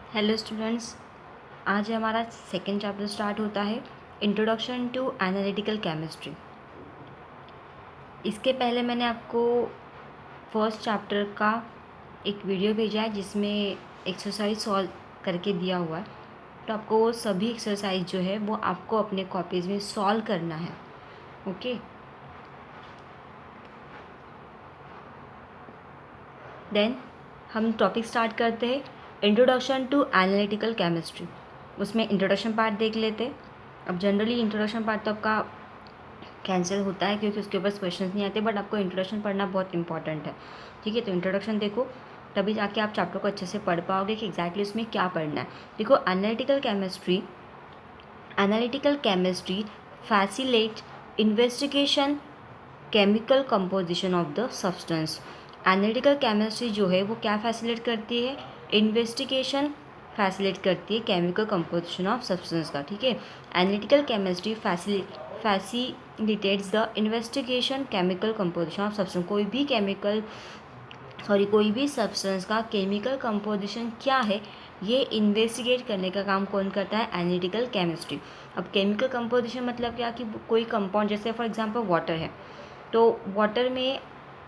Hello students, आज हमारा second chapter start होता है, इंट्रोडक्शन टू एनालिटिकल केमिस्ट्री। इसके पहले मैंने आपको फर्स्ट चैप्टर का एक वीडियो भेजा है जिसमें एक्सरसाइज सॉल्व करके दिया हुआ है। तो आपको वो सभी एक्सरसाइज जो है वो आपको अपने कॉपीज़ में सॉल्व करना है। ओके, देन हम टॉपिक स्टार्ट करते हैं, इंट्रोडक्शन टू एनालिटिकल केमिस्ट्री। उसमें इंट्रोडक्शन पार्ट देख लेते हैं। अब जनरली इंट्रोडक्शन पार्ट तो आपका कैंसिल होता है क्योंकि उसके ऊपर क्वेश्चंस नहीं आते, बट आपको इंट्रोडक्शन पढ़ना बहुत इंपॉर्टेंट है। ठीक है, तो इंट्रोडक्शन देखो, तभी जाके आप चैप्टर को अच्छे से पढ़ पाओगे कि एग्जैक्टली उसमें क्या पढ़ना है। देखो, analytical chemistry facilitate investigation chemical composition of the substance. Analytical chemistry जो है वो क्या फैसिलेट करती है? इन्वेस्टिगेशन फैसिलेट करती है केमिकल कंपोजिशन ऑफ सब्सटेंस का। ठीक है, analytical chemistry facilitates the investigation chemical composition of substance. कोई भी सब्सटेंस का केमिकल कंपोजिशन क्या है, ये इन्वेस्टिगेट करने का काम कौन करता है? Analytical chemistry. अब केमिकल कंपोजिशन मतलब क्या कि कोई कंपाउंड, जैसे फॉर एग्जांपल वाटर है, तो वाटर में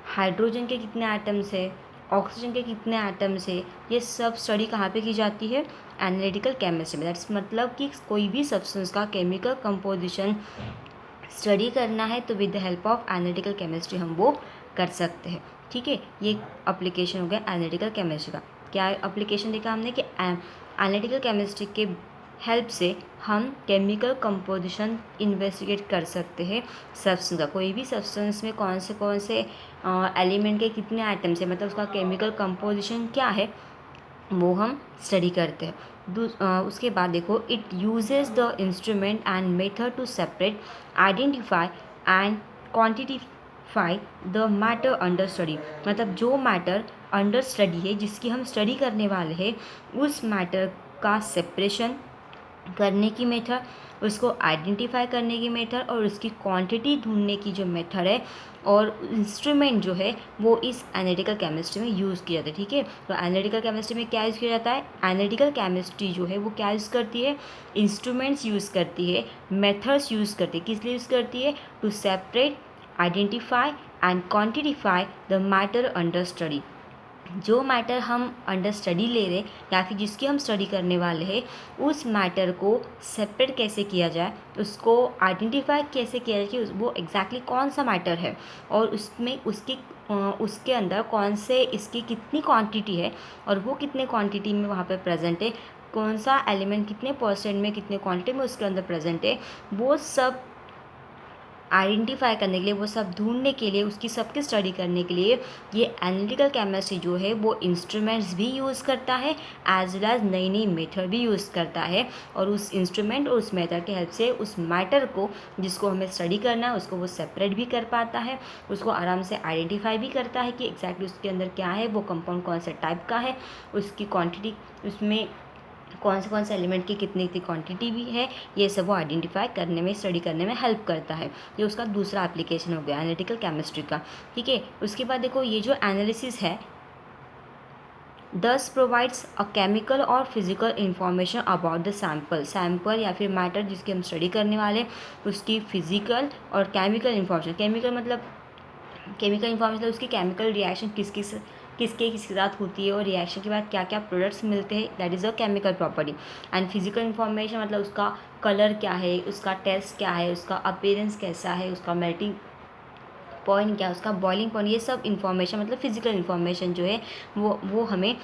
हाइड्रोजन के कितने एटम्स है, ऑक्सीजन के कितने एटम्स है, ये सब स्टडी कहाँ पे की जाती है? एनालिटिकल केमिस्ट्री में। दैट्स मतलब कि कोई भी सब्सटेंस का केमिकल कंपोजिशन स्टडी करना है तो with the help of analytical chemistry हम वो कर सकते हैं। ठीक है, ये एप्लीकेशन हो गया एनालिटिकल केमिस्ट्री का। क्या एप्लीकेशन देखा हमने कि एनालिटिकल केमिस्ट्री के हेल्प से हम केमिकल कंपोजिशन इन्वेस्टिगेट कर सकते हैं सब्सटेंस का। कोई भी सब्सटेंस में कौन से एलिमेंट के कितने आइटम्स है, मतलब उसका केमिकल कंपोजिशन क्या है, वो हम स्टडी करते हैं। उसके बाद देखो, it uses the instrument and method to separate, identify and quantify the matter under study. मतलब जो मैटर अंडर स्टडी है, जिसकी हम स्टडी करने वाले हैं, उस मैटर का सेपरेशन करने की मेथड, उसको आइडेंटिफाई करने की मेथड और उसकी क्वांटिटी ढूंढने की जो मेथड है और इंस्ट्रूमेंट जो है वो इस एनालिटिकल केमिस्ट्री में यूज़ किया जाता है। ठीक है, तो एनालिटिकल केमिस्ट्री में क्या यूज़ किया जाता है? एनालिटिकल केमिस्ट्री जो है वो क्या यूज़ करती है? इंस्ट्रूमेंट्स यूज़ करती है, मेथड्स यूज़ करती है। किस लिए यूज़ करती है? To separate, identify and quantify the matter under study. जो मैटर हम अंडर स्टडी ले रहे या फिर जिसकी हम स्टडी करने वाले हैं, उस मैटर को सेपरेट कैसे किया जाए, उसको आइडेंटिफाई कैसे किया जाए कि वो एग्जैक्टली कौन सा मैटर है और उसमें उसके अंदर कौन से इसकी कितनी क्वांटिटी है और वो कितने क्वांटिटी में वहाँ पे प्रेजेंट है, कौन सा एलिमेंट कितने परसेंट में कितने क्वांटिटी में उसके अंदर प्रेजेंट है, वो सब आइडेंटिफाई करने के लिए, वो सब ढूंढने के लिए, उसकी सबकी स्टडी करने के लिए ये एनालिटिकल केमिस्ट्री जो है वो इंस्ट्रूमेंट्स भी यूज़ करता है एज वेल एज नई नई मेथड भी यूज़ करता है। और उस इंस्ट्रूमेंट और उस मेथड के हेल्प से उस मैटर को जिसको हमें स्टडी करना है उसको वो सेपरेट भी कर पाता है, उसको आराम से आइडेंटिफाई भी करता है कि एग्जैक्टली उसके अंदर क्या है, वो कंपाउंड कौन से टाइप का है, उसकी क्वान्टिटी, उसमें कौन से एलिमेंट की कितनी क्वांटिटी भी है, ये सब वो आइडेंटिफाई करने में, स्टडी करने में हेल्प करता है। ये उसका दूसरा एप्लीकेशन हो गया एनालिटिकल केमिस्ट्री का। ठीक है, उसके बाद देखो, ये जो एनालिसिस है दस प्रोवाइड्स अ केमिकल और physical information about the sample या फिर मैटर जिसकी हम स्टडी करने वाले, उसकी फिजिकल और केमिकल इंफॉर्मेशन। केमिकल इंफॉर्मेशन उसकी केमिकल रिएक्शन किसके साथ होती है और रिएक्शन के बाद क्या क्या प्रोडक्ट्स मिलते हैं, that is a chemical property. And physical information मतलब उसका कलर क्या है, उसका टेस्ट क्या है, उसका अपीयरेंस कैसा है, उसका मेल्टिंग पॉइंट क्या है, उसका बॉइलिंग पॉइंट, ये सब इन्फॉर्मेशन मतलब फिजिकल इन्फॉर्मेशन जो है वो हमें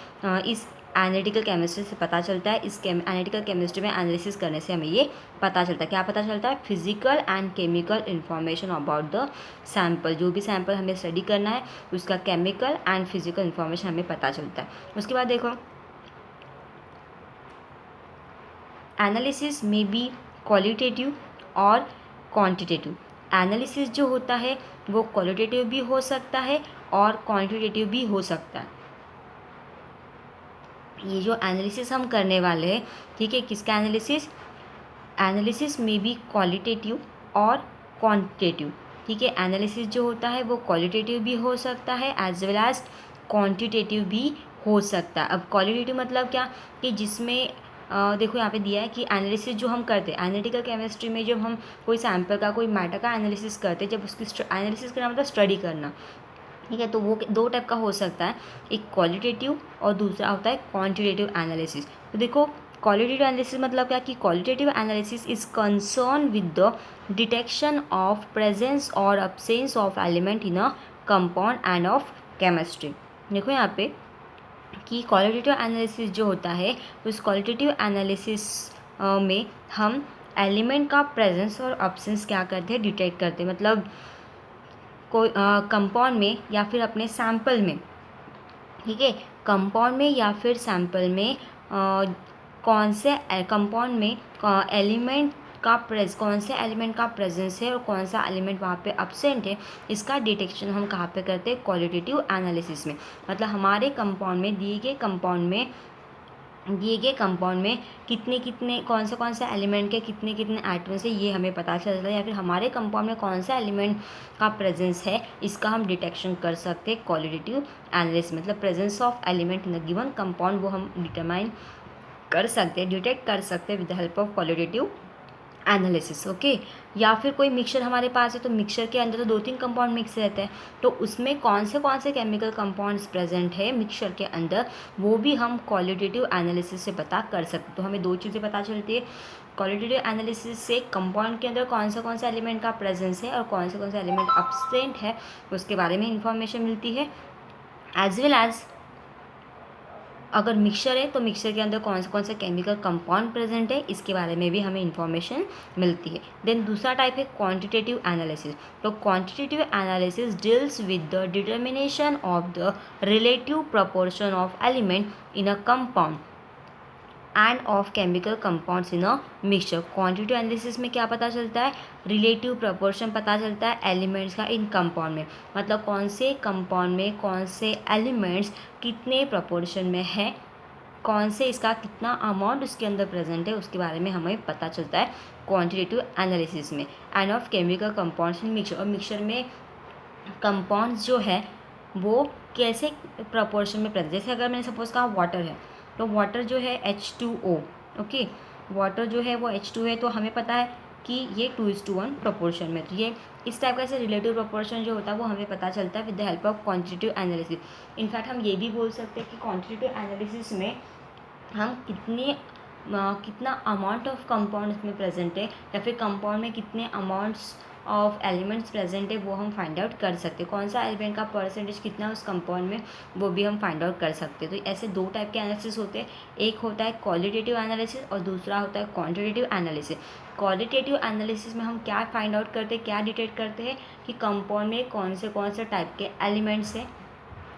इस एनालिटिकल केमिस्ट्री से पता चलता है। इस एनालिटिकल केमिस्ट्री में एनालिसिस करने से हमें ये पता चलता है। क्या पता चलता है? Physical and chemical information about the sample. जो भी सैम्पल हमें स्टडी करना है उसका केमिकल एंड फिजिकल इन्फॉर्मेशन हमें पता चलता है। उसके बाद देखो, एनालिसिस में बी क्वालिटेटिव और क्वांटिटेटिव। एनालिसिस जो होता है वो क्वालिटेटिव भी हो सकता है और क्वांटिटेटिव भी हो सकता है। ये जो एनालिसिस हम करने वाले हैं, ठीक है, किसका एनालिसिस? एनालिसिस में बी क्वालिटेटिव और क्वांटिटेटिव। ठीक है, एनालिसिस जो होता है वो क्वालिटेटिव भी हो सकता है एज वेल एज क्वांटिटेटिव भी हो सकता है। अब क्वालिटेटिव मतलब क्या, कि जिसमें देखो यहाँ पे दिया है कि एनालिसिस जो हम करते हैं एनालिटिकल केमिस्ट्री में, जब हम कोई सैंपल का कोई मैटर का एनालिसिस करते हैं, जब उसकी एनालिसिस करना मतलब स्टडी करना, ठीक है। तो वो दो टाइप का हो सकता है, एक क्वालिटेटिव और दूसरा होता है क्वांटिटेटिव एनालिसिस। तो देखो क्वालिटेटिव एनालिसिस मतलब क्या, कि qualitative analysis is concerned with the detection of presence और absence of element in a compound and of chemistry. देखो यहाँ पे कि क्वालिटेटिव एनालिसिस जो होता है, उस क्वालिटेटिव एनालिसिस में हम एलिमेंट का प्रेजेंस और अब्सेंस क्या करते हैं, डिटेक्ट करते हैं। मतलब कोई कंपाउंड में या फिर अपने सैंपल में, ठीक है, कंपाउंड में या फिर सैंपल में कौन से कंपाउंड में एलिमेंट का कौन से एलिमेंट का प्रेजेंस है और कौन सा एलिमेंट वहाँ पे अब्सेंट है, इसका डिटेक्शन हम कहाँ पे करते हैं, क्वालिटेटिव एनालिसिस में। मतलब हमारे कंपाउंड में दिए गए कंपाउंड में कितने कितने कौन से एलिमेंट के कितने कितने एटम्स है, ये हमें पता चलता है। या फिर हमारे कंपाउंड में कौन सा एलिमेंट का प्रेजेंस है, इसका हम डिटेक्शन कर सकते हैं क्वालिटेटिव एनालिसिस। मतलब presence of element in a given compound वो हम डिटरमाइन कर सकते हैं, डिटेक्ट कर सकते हैं with the help of qualitative analysis. Okay, या फिर कोई मिक्सचर हमारे पास है, तो मिक्सचर के अंदर तो 2-3 कंपाउंड मिक्स रहते हैं, तो उसमें कौन से केमिकल कंपाउंड्स प्रेजेंट है मिक्सचर के अंदर, वो भी हम क्वालिटेटिव एनालिसिस से पता कर सकते। तो हमें 2 चीज़ें पता चलती है, क्वालिटेटिव एनालिसिस से कंपाउंड के अंदर कौन सा एलिमेंट का प्रेजेंस है और कौन सा एलिमेंट अब्सेंट है, उसके बारे में इंफॉर्मेशन मिलती है। एज वेल एज अगर मिक्सचर है तो मिक्सचर के अंदर कौन से केमिकल कंपाउंड प्रेजेंट है, इसके बारे में भी हमें इंफॉर्मेशन मिलती है। देन दूसरा टाइप है क्वांटिटेटिव एनालिसिस। तो quantitative analysis deals with the determination of the relative proportion of element in a compound and of chemical compounds in a mixture. Quantitative analysis में क्या पता चलता है, रिलेटिव प्रपोर्शन पता चलता है एलिमेंट्स का इन कंपाउंड में। मतलब कौन से कंपाउंड में कौन से एलिमेंट्स कितने प्रपोर्शन में है, कौन से इसका कितना अमाउंट उसके अंदर प्रेजेंट है, उसके बारे में हमें पता चलता है क्वांटिटेटिव एनालिसिस में। End of chemical compounds in mixture, और मिक्सचर में कंपाउंड्स जो है वो कैसे प्रपोर्शन में प्रेजेंट। जैसे अगर मैंने सपोज कहा वाटर है, तो वाटर जो है H2O, ओके, वाटर जो है वो H2 है, तो हमें पता है कि ये 2:1 प्रोपोर्शन में। तो ये इस टाइप का ऐसे रिलेटिव प्रोपोर्शन जो होता है वो हमें पता चलता है with the help of quantitative analysis. In fact हम ये भी बोल सकते हैं कि क्वांटिटेटिव एनालिसिस में हम कितना अमाउंट ऑफ कंपाउंड इसमें प्रेजेंट है, या फिर कंपाउंड में कितने अमाउंट्स ऑफ एलिमेंट्स प्रेजेंट है, वो हम फाइंड आउट कर सकते हैं। कौन सा एलिमेंट का परसेंटेज कितना है उस कंपाउंड में, वो भी हम फाइंड आउट कर सकते हैं। तो ऐसे 2 टाइप के एनालिसिस होते हैं, एक होता है क्वालिटेटिव एनालिसिस और दूसरा होता है क्वांटिटेटिव एनालिसिस। क्वालिटेटिव एनालिसिस में हम क्या फाइंड आउट करते हैं, क्या डिटेक्ट करते हैं कि कंपाउंड में कौन से टाइप के एलिमेंट्स हैं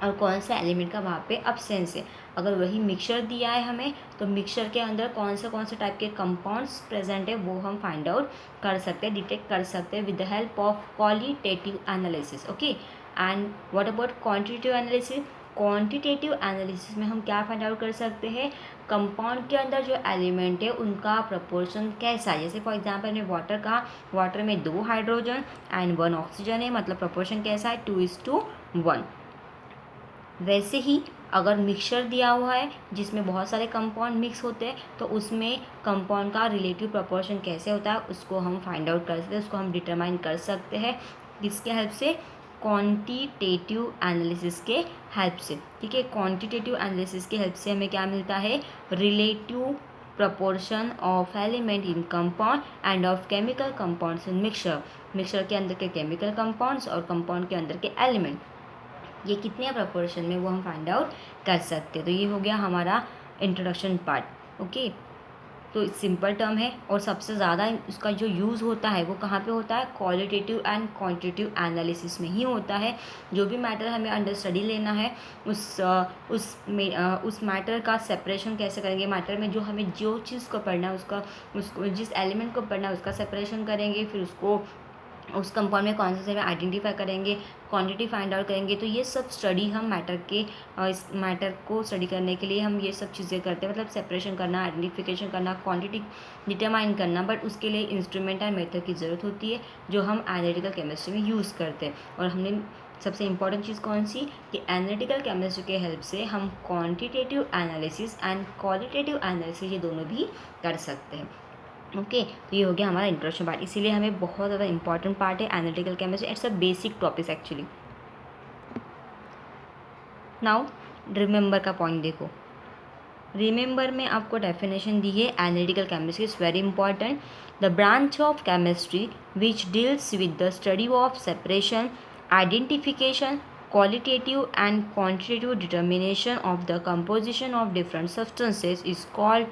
और कौन सा एलिमेंट का वहाँ पे अब्सेंस है। अगर वही मिक्सचर दिया है हमें, तो मिक्सचर के अंदर कौन से टाइप के कंपाउंड्स प्रेजेंट है, वो हम फाइंड आउट कर सकते हैं, डिटेक्ट कर सकते हैं with the help of qualitative analysis. Okay, and what about quantitative analysis. Quantitative analysis में हम क्या फाइंड आउट कर सकते हैं, कंपाउंड के अंदर जो एलिमेंट है उनका प्रपोर्शन कैसा है। जैसे फॉर एग्जांपल हमने वाटर कहा, वाटर में 2 हाइड्रोजन एंड 1 ऑक्सीजन है, मतलब प्रपोर्शन कैसा है, 2:1। वैसे ही अगर मिक्सचर दिया हुआ है जिसमें बहुत सारे कंपाउंड मिक्स होते हैं, तो उसमें कंपाउंड का रिलेटिव प्रोपोर्शन कैसे होता है, उसको हम फाइंड आउट कर सकते हैं, उसको हम डिटरमाइन कर सकते हैं किसके हेल्प से, क्वांटिटेटिव एनालिसिस के हेल्प से। ठीक है, क्वांटिटेटिव एनालिसिस के हेल्प से हमें क्या मिलता है, relative proportion of element in compound and of chemical compounds in mixture. Mixture के अंदर के केमिकल कंपाउंड्स और कंपाउंड के अंदर के एलिमेंट, ये कितने प्रपोर्शन में, वो हम फाइंड आउट कर सकते हैं। तो ये हो गया हमारा इंट्रोडक्शन पार्ट। ओके, तो सिंपल टर्म है और सबसे ज़्यादा इसका जो यूज़ होता है वो कहाँ पे होता है, क्वालिटेटिव एंड क्वांटिटेटिव एनालिसिस में ही होता है। जो भी मैटर हमें अंडर स्टडी लेना है उस मैटर का सेपरेशन कैसे करेंगे, मैटर में जो हमें जो चीज़ को पढ़ना है उसको जिस एलिमेंट को पढ़ना है उसका सेपरेशन करेंगे, फिर उसको उस कंपाउंड में कौन से आइडेंटिफाई करेंगे, क्वांटिटी फाइंड आउट करेंगे। तो ये सब स्टडी हम इस मैटर को स्टडी करने के लिए हम ये सब चीज़ें करते हैं, मतलब सेपरेशन करना, आइडेंटिफिकेशन करना, क्वांटिटी डिटरमाइन करना। बट उसके लिए इंस्ट्रूमेंट एंड मेथड की ज़रूरत होती है जो हम एनालिटिकल केमिस्ट्री में यूज़ करते हैं। और हमने सबसे इम्पॉर्टेंट चीज़ कौन सी, कि एनालिटिकल केमिस्ट्री के हेल्प से हम quantitative analysis and qualitative analysis ये दोनों भी कर सकते हैं। ओके, तो ये हो गया हमारा इंट्रोडक्शन पार्ट, इसीलिए हमें बहुत ज़्यादा इंपॉर्टेंट पार्ट है analytical chemistry. It's a basic topic actually. Now remember का पॉइंट देखो, रिमेंबर में आपको डेफिनेशन दी है analytical chemistry is very important, the branch of chemistry which deals with the study of separation, identification, qualitative and quantitative determination of the composition of different substances is called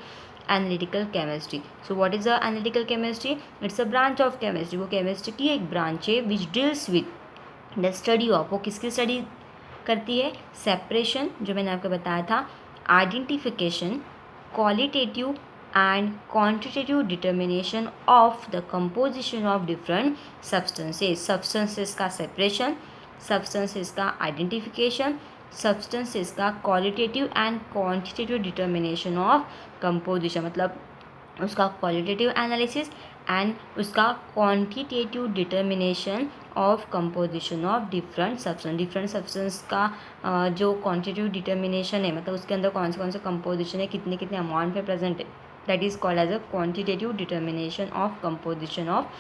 analytical chemistry. So what is the analytical chemistry? It's a branch of chemistry, वो chemistry की एक branch है which deals with the study of, वो किसकी study करती है, separation जो मैंने आपको बताया था, identification, qualitative and quantitative determination of the composition of different substances का सेपरेशन, सब्सटेंसेस का आइडेंटिफिकेशन, सब्सटेंसेस का qualitative and quantitative determination of composition, मतलब उसका क्वालिटेटिव एनालिसिस एंड उसका quantitative determination of composition of different substance का जो quantitative determination है, मतलब उसके अंदर कौन से कंपोजिशन है, कितने कितने अमाउंट में प्रेजेंट है, that is called as a quantitative determination of composition of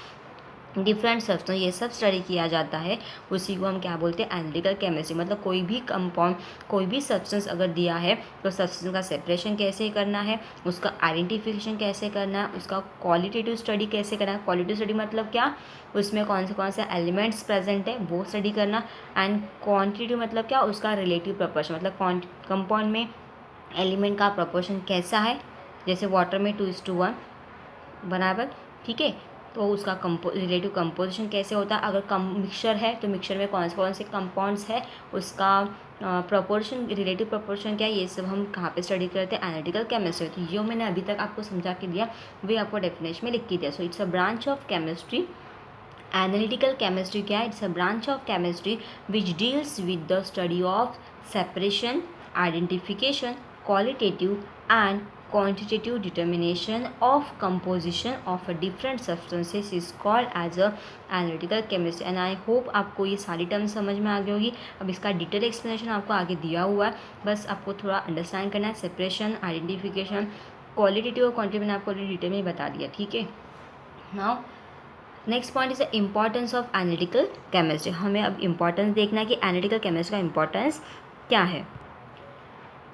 different substance, ये सब स्टडी किया जाता है, उसी को हम क्या बोलते हैं, एनालिटिकल केमिस्ट्री। मतलब कोई भी कंपाउंड, कोई भी सब्सटेंस अगर दिया है तो सब्सटेंस का सेपरेशन कैसे करना है, उसका आइडेंटिफिकेशन कैसे करना है, उसका क्वालिटेटिव स्टडी कैसे करना है, क्वालिटेटिव स्टडी मतलब क्या, उसमें कौन से एलिमेंट्स प्रेजेंट है वो स्टडी करना, एंड क्वान्टिटेटिव मतलब क्या, उसका रिलेटिव प्रपोर्शन, मतलब कंपाउंड में एलिमेंट का प्रपोर्शन कैसा है, जैसे वाटर में 2:1 बराबर, ठीक है, तो उसका रिलेटिव कंपोजिशन कैसे होता है, अगर मिक्सचर है तो मिक्सचर में कौन से कंपाउंड्स है, उसका प्रोपोर्शन, रिलेटिव प्रोपोर्शन क्या है, ये सब हम कहाँ पे स्टडी करते हैं, एनालिटिकल केमिस्ट्री। तो जो मैंने अभी तक आपको समझा के दिया वही आपको डेफिनेशन में लिख के दिया। So it's a branch of chemistry, analytical chemistry क्या है, it's a branch of chemistry which deals with the study of separation, identification, qualitative and quantitative determination of composition of a different substances is called as a analytical chemistry। and I hope आपको ये सारी term समझ में आ गई होगी। अब इसका detail explanation आपको आगे दिया हुआ है, बस आपको थोड़ा अंडरस्टैंड करना है। सेपरेशन, आइडेंटिफिकेशन, क्वालिटेटिव और क्वांटिटी मैंने आपको डिटेल में बता दिया, ठीक है। Now next point is the importance of analytical chemistry. हमें अब इम्पॉर्टेंस देखना है कि एनालिटिकल केमिस्ट्री का इम्पॉर्टेंस क्या है।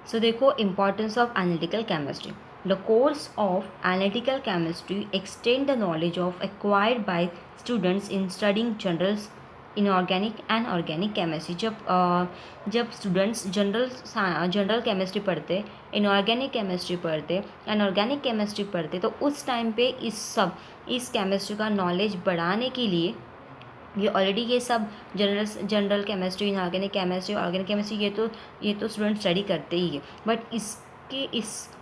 सो देखो, importance of analytical chemistry, the course of analytical chemistry extend the knowledge of acquired by students in studying generals inorganic and organic chemistry. जब स्टूडेंट्स जनरल केमिस्ट्री पढ़ते, इनऑर्गेनिक केमिस्ट्री पढ़ते, unorganic chemistry पढ़ते, तो उस time पे इस chemistry का knowledge बढ़ाने के लिए, ये ऑलरेडी ये सब general chemistry, inorganic chemistry, organic chemistry ये तो स्टूडेंट स्टडी करते ही है, बट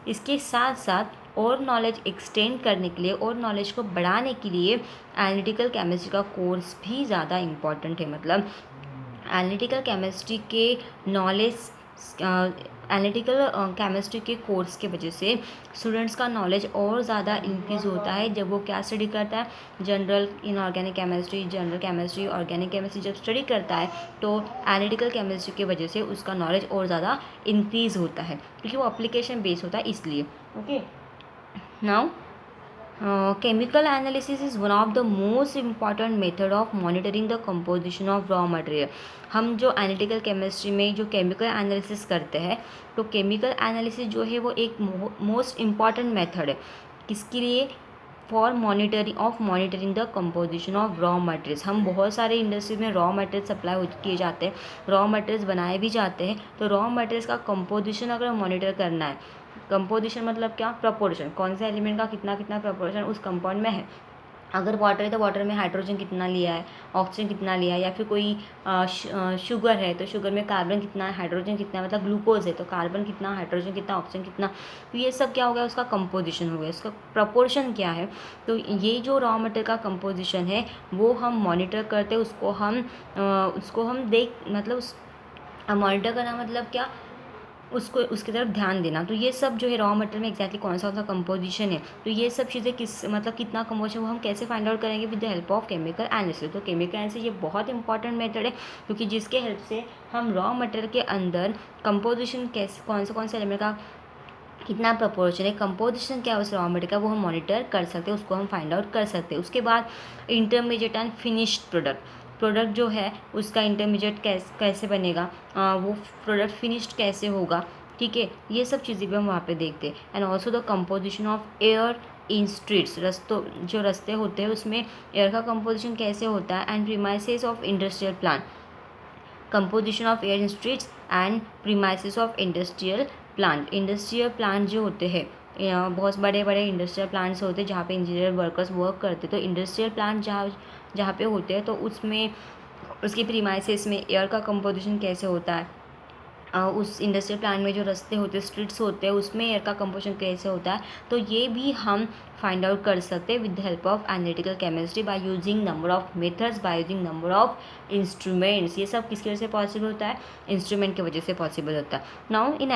इसके साथ साथ और नॉलेज एक्सटेंड करने के लिए और नॉलेज को बढ़ाने के लिए एनालिटिकल केमिस्ट्री का कोर्स भी ज़्यादा इम्पॉर्टेंट है। मतलब एनालिटिकल केमिस्ट्री के नॉलेज, एनालिटिकल केमिस्ट्री के कोर्स के वजह से स्टूडेंट्स का नॉलेज और ज़्यादा इंक्रीज़ होता है जब वो क्या स्टडी करता है, general inorganic chemistry, general chemistry, organic chemistry जब स्टडी करता है तो एनालिटिकल केमिस्ट्री की वजह से उसका नॉलेज और ज़्यादा इंक्रीज़ होता है, क्योंकि वो एप्लीकेशन बेस्ड होता है इसलिए। Okay, now chemical analysis is one of the most important method of monitoring the composition of raw material। हम जो एनालिटिकल केमिस्ट्री में जो केमिकल एनालिसिस करते हैं, तो केमिकल एनालिसिस जो है वो एक मोस्ट इम्पॉर्टेंट मेथड है, किसके लिए, for monitoring the composition of raw materials. हम बहुत सारे इंडस्ट्री में रॉ मटेरियल सप्लाई किए जाते हैं, रॉ मटेरियल्स बनाए भी जाते हैं, तो रॉ मटेरियल्स का कंपोजिशन अगर मॉनिटर करना है, कंपोजिशन मतलब क्या, प्रपोर्शन, कौन से एलिमेंट का कितना कितना प्रपोर्शन उस कंपाउंड में है। अगर वाटर है तो वाटर में हाइड्रोजन कितना लिया है, ऑक्सीजन कितना लिया है, या फिर कोई शुगर है तो शुगर में कार्बन कितना है, हाइड्रोजन कितना है, मतलब ग्लूकोज है तो कार्बन कितना, हाइड्रोजन कितना, ऑक्सीजन कितना, तो ये सब क्या हो गया, उसका कंपोजिशन हो गया, उसका प्रपोर्शन क्या है। तो ये जो रॉ मटेरियल का कंपोजिशन है वो हम मॉनिटर करते हैं, उसको हम देख, मतलब मॉनिटर करना मतलब क्या, उसको उसकी तरफ ध्यान देना। तो ये सब जो है रॉ मटेरियल में एग्जैक्टली कौन सा कंपोजिशन है, तो ये सब चीज़ें किस मतलब कितना कंपोजिशन वो हम कैसे फाइंड आउट करेंगे with the help of chemical analysis. तो केमिकल एनालिसिस ये बहुत इंपॉर्टेंट मेथड है, क्योंकि जिसके हेल्प से हम रॉ मटेरियल के अंदर कंपोजिशन कैसे कौन से एलिमेंट का कितना प्रपोर्शन है, कंपोजिशन क्या है उस रॉ मटेरियल का, वो हम मॉनिटर कर सकते हैं, उसको हम फाइंड आउट कर सकते हैं। उसके बाद इंटरमीडिएट एंड फिनिश्ड प्रोडक्ट जो है उसका इंटरमीडिएट कैसे बनेगा, वो प्रोडक्ट फिनिश्ड कैसे होगा, ठीक है, ये सब चीज़ें भी हम वहाँ पे देखते हैं। And also the composition of air in streets, जो रास्ते होते हैं उसमें एयर का कंपोजिशन कैसे होता है। And premises of industrial plant, composition of air in streets and premises of industrial plant जो होते हैं, बहुत बड़े बड़े इंडस्ट्रियल प्लांट्स होते हैं जहाँ पे इंजीनियर वर्कर्स वर्क करते हैं। तो इंडस्ट्रियल प्लांट जहाँ पे होते हैं तो उसमें उसकी प्रीमाइसेस में एयर का कंपोजिशन कैसे होता है, उस इंडस्ट्रियल प्लांट में जो रास्ते होते हैं, स्ट्रीट्स होते हैं, उसमें एयर का कंपोजिशन कैसे होता है। तो ये भी हम फाइंड आउट कर सकते हैं with the help of analytical chemistry by using number of methods, by using number of instruments. ये सब किसकी वजह से पॉसिबल होता है, इंस्ट्रूमेंट की वजह से पॉसिबल होता है। नाउ इन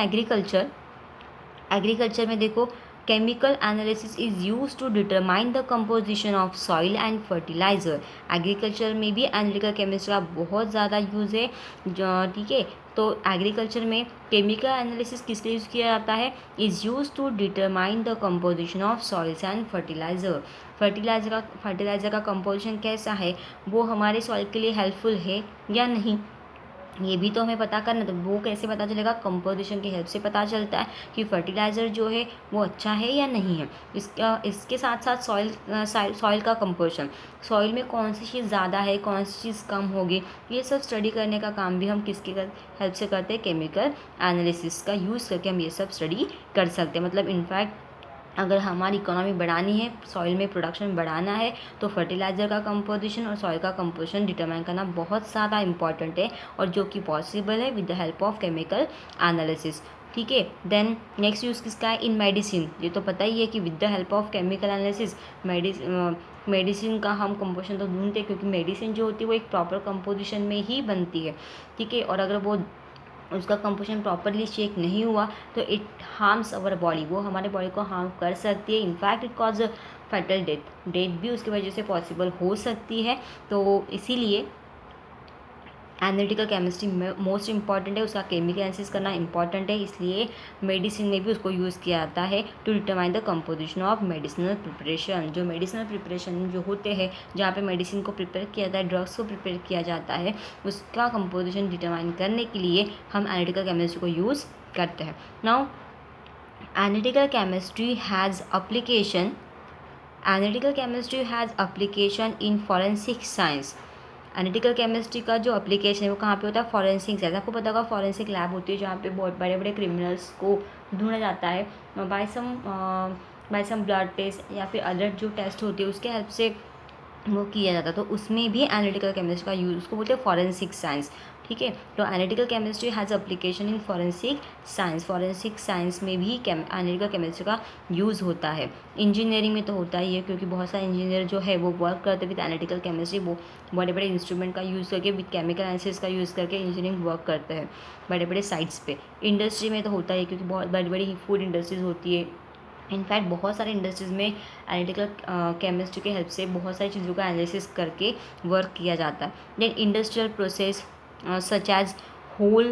एग्रीकल्चर में देखो, chemical analysis is use to determine the composition of soil and fertiliser. Agriculture में भी एनालिटिकल केमिस्ट्री का बहुत ज़्यादा यूज़ है, ठीक है। तो एग्रीकल्चर में केमिकल एनालिसिस किस लिए यूज़ किया जाता है, is use to determine the composition of soils and fertiliser. Fertiliser का कंपोजिशन कैसा है, वो हमारे सॉइल के लिए हेल्पफुल है या नहीं, ये भी तो हमें पता करना। तो वो कैसे पता चलेगा, कंपोजिशन की हेल्प से पता चलता है कि फर्टिलाइज़र जो है वो अच्छा है या नहीं है। इसके साथ साथ सॉइल का कंपोजिशन, सॉइल में कौन सी चीज़ ज़्यादा है, कौन सी चीज़ कम होगी, ये सब स्टडी करने का काम भी हम किसकी हेल्प से करते हैं, केमिकल एनालिसिस का यूज़ करके हम ये सब स्टडी कर सकते हैं। मतलब इनफैक्ट अगर हमारी इकोनॉमी बढ़ानी है, सॉइल में प्रोडक्शन बढ़ाना है, तो फर्टिलाइज़र का कंपोजिशन और सॉइल का कंपोजिशन डिटरमाइन करना बहुत ज़्यादा इंपॉर्टेंट है, और जो कि पॉसिबल है with the help of chemical analysis, ठीक है। देन नेक्स्ट यूज़ किसका है, इन मेडिसिन। ये तो पता ही है कि with the help of chemical analysis medicine का हम कंपोजिशन तो ढूंढते हैं, क्योंकि मेडिसिन जो होती है वो एक प्रॉपर कंपोजिशन में ही बनती है, ठीक है। और अगर वो उसका कंपोजिशन प्रॉपरली चेक नहीं हुआ तो इट हार्म्स अवर बॉडी, वो हमारे बॉडी को हार्म कर सकती है। In fact it cause fatal death भी उसकी वजह से पॉसिबल हो सकती है। तो इसीलिए एनालिटिकल केमिस्ट्री मोस्ट इंपॉर्टेंट है, उसका केमिकल एनालिसिस करना इंपॉर्टेंट है। इसलिए मेडिसिन में भी उसको यूज़ किया जाता है to determine the composition of medicinal preparation. जो मेडिसिनल प्रिपरेशन जो होते हैं, जहाँ पे मेडिसिन को प्रिपेयर किया जाता है, ड्रग्स को प्रिपेयर किया जाता है, उसका कंपोजिशन डिटरमाइन करने के लिए हम एनालिटिकल केमिस्ट्री को यूज़ करते हैं। Now analytical chemistry has application in forensic science. Analytical chemistry का जो एप्लीकेशन है वो कहाँ पे होता है, फॉरेंसिक साइंस। आपको पता होगा फॉरेंसिक लैब होती है जहाँ पे बहुत बड़े बड़े क्रिमिनल्स को ढूंढा जाता है बाय सम ब्लड टेस्ट या फिर अदर जो टेस्ट होती है उसके हेल्प से वो किया जाता है। तो उसमें भी एनालिटिकल केमिस्ट्री का यूज़, उसको बोलते हैं फॉरेंसिक साइंस, ठीक है। तो analytical chemistry has application in forensic science में भी एनालिटिकल केमिस्ट्री का यूज़ होता है। इंजीनियरिंग में तो होता ही है, क्योंकि बहुत सारे इंजीनियर जो है वो वर्क करते विद एनालिटिकल केमिस्ट्री, वो बड़े बड़े इंस्ट्रूमेंट का यूज़ करके विद केमिकल एनालिसिस का यूज़ करके इंजीनियरिंग वर्क करते हैं बड़े बड़े साइट्स पे। इंडस्ट्री में तो होता ही है, क्योंकि बहुत बड़ी बड़ी फूड इंडस्ट्रीज़ होती है। इनफैक्ट बहुत सारे इंडस्ट्रीज़ में एनालिटिकल केमिस्ट्री के हेल्प से बहुत सारी चीज़ों का एनालिसिस करके वर्क किया जाता है। Then industrial process such as whole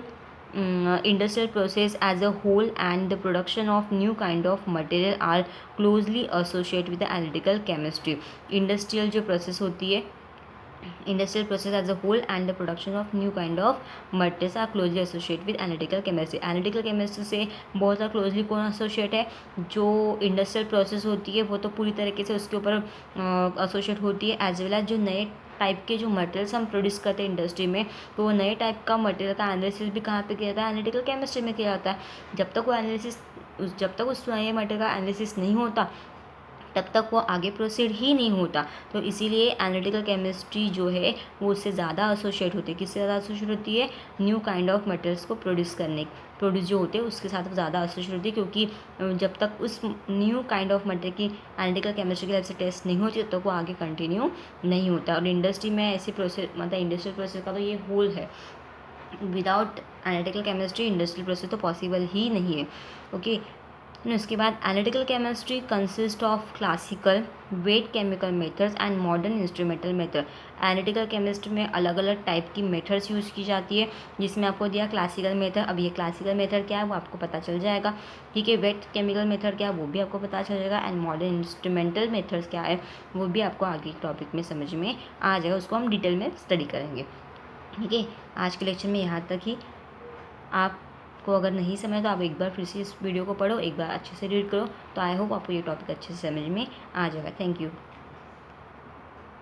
industrial process as a whole and the production of new kind of material are closely associated with the analytical chemistry। Industrial जो प्रोसेस होती है, industrial process as a whole and the production of new kind of materials are closely associated with analytical chemistry। analytical chemistry से बहुत ज़्यादा closely कौन associate है, जो industrial process होती है वो तो पूरी तरीके से उसके ऊपर associate होती है, एज वेल एज जो नए टाइप के जो मटेरियल्स हम प्रोड्यूस करते हैं इंडस्ट्री में, तो वो नए टाइप का मटेरियल का एनालिसिस भी कहाँ पे किया जाता है, एनालिटिकल केमिस्ट्री में किया जाता है। जब तक उस नए मटेरियल का एनालिसिस नहीं होता तब तक वो आगे प्रोसीड ही नहीं होता। तो इसीलिए एनालिटिकल केमिस्ट्री जो है वो उससे ज़्यादा एसोसिएट होती है। किससे ज़्यादा एसोसिएट होती है, न्यू काइंड ऑफ मटेरियल्स को प्रोड्यूस जो होते हैं उसके साथ ज़्यादा एसोसिएट होती है, क्योंकि जब तक उस न्यू काइंड ऑफ मटेरियल की एनालिटिकल केमिस्ट्री की हेल्प से टेस्ट नहीं होती तब तक वो आगे कंटिन्यू नहीं होता। और इंडस्ट्री में ऐसी प्रोसेस, मतलब इंडस्ट्रियल प्रोसेस का तो ये होल है, without analytical chemistry industrial process तो पॉसिबल ही नहीं है। ओके, उसके बाद analytical chemistry consist of classical wait chemical methods and modern instrumental method. Analytical chemistry में अलग अलग टाइप की मेथड्स यूज़ की जाती है, जिसमें आपको दिया क्लासिकल मेथड। अब ये क्लासिकल मेथड क्या है वो आपको पता चल जाएगा, ठीक है। वेट केमिकल मेथड क्या है वो भी आपको पता चल जाएगा, एंड मॉडर्न इंस्ट्रूमेंटल मेथड्स क्या है वो भी आपको आगे टॉपिक में समझ में आ जाएगा, उसको हम डिटेल में स्टडी करेंगे, ठीक है। आज के लेक्चर में यहाँ तक ही। आपको अगर नहीं समझ तो आप एक बार फिर से इस वीडियो को पढ़ो, एक बार अच्छे से रीड करो, तो आई होप आपको ये टॉपिक अच्छे से समझ में आ जाएगा। Thank you.